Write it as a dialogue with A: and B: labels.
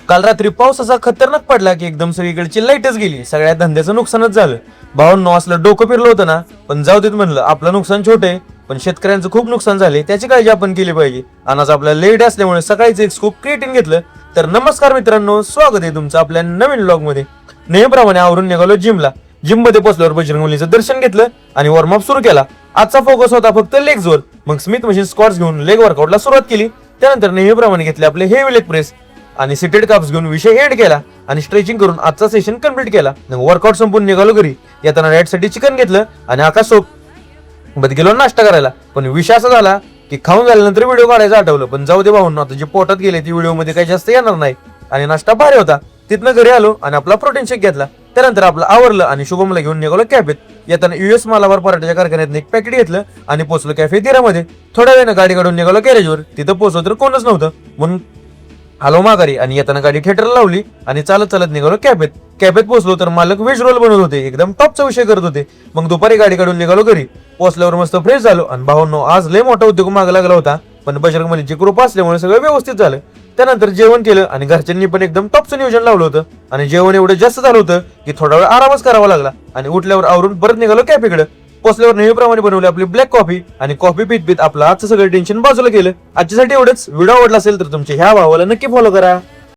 A: काल रात्री पाऊस असा खतरनाक पडला की एकदम सगळीकडची लाईटच गेली. सगळ्या धंद्याचं नुकसानच झालं. भावांनो असलं डोकं फिरलं होतं ना, पण जाऊ देत म्हणलं, आपलं नुकसान छोटं आहे पण शेतकऱ्यांचं खूप नुकसान झाले, त्याची काळजी आपण केली पाहिजे. आणि आज आपल्याला लेट असल्यामुळे सकाळीच एक स्कूप क्रिएटिन घेतलं. तर नमस्कार मित्रांनो, स्वागत आहे तुमचं आपल्या नवीन व्लॉग मध्ये. नेहमीप्रमाणे आवरून निघालो जिमला. जिम मध्ये पोहोचल्यावर बजरंगबलीचं दर्शन घेतलं आणि वॉर्मअप सुरू केला. आजचा फोकस होता फक्त लेग्सवर. मग स्मिथ मशीन स्क्वॉट्स घेऊन लेग वर्कआउटला सुरुवात केली. त्यानंतर नेहमीप्रमाणे घेतले आपले हेवी लेग प्रेस आणि सिटेड काप्स घेऊन विषय एंड केला आणि स्ट्रेचिंग करून आजचा सेशन कंप्लीट केला. वर्कआउट संपून निघालो घरी. येताना साठी चिकन घेतलं आणि आकाश सोबत गेलो नाश्ता करायला. पण विषय असा झाला की खाऊन झाल्यानंतर व्हिडिओ काढायचं आठवलं. पण जाऊ दे भाऊंना, आता जे पोटात गेले ती व्हिडिओ मध्ये काही जास्त येणार नाही. आणि नाश्ता भारी होता. तिथनं घरी आलो आणि आपला प्रोटीन शेक घेतला. त्यानंतर आपलं आवरलं आणि शुभमला घेऊन निघालो कॅफेत. येताना US मालावर पराठ्याच्या कारखान्यात एक पॅकेट घेतलं आणि पोहोचलो कॅफे दिरामध्ये. थोड्या वेळानं गाडी काढून निघालो गॅरेजवर. तिथं पोहोचलो तर कोणच नव्हतं म्हणून आलो माघारी आणि येताना गाडी थिएटरला लावली आणि चालत चालत निघालो कॅफेत. कॅफेत पोहोचलो तर मालक व्हेज रोल बनवत होते. एकदम टॉपचा विषय करत होते. मग दुपारी गाडी काढून निघालो घरी. पोहोचल्यावर मस्त फ्रेश झालो आणि भावांनो आज लय मोठा उद्योग मागे लागला होता, पण बजरंगबलीची कृपा असल्यामुळे सगळं व्यवस्थित झालं. त्यानंतर जेवण केलं आणि घरच्यांनी पण एकदम टॉपचं नियोजन लावलं होतं. आणि जेवण एवढं जास्त झालं होतं की थोडा वेळ आरामच करावा लागला. आणि उठल्यावर आवरून परत निघालो कॅफेकडे. पोचल्यावर नेहमीप्रमाणे बनवली आपली ब्लॅक कॉफी आणि कॉफी पित पित आपलं आजचं सगळं टेन्शन बाजूला केलं. आजच्यासाठी एवढंच. व्हिडिओ आवडला असेल तर तुमच्या ह्या भावाला नक्की फॉलो करा.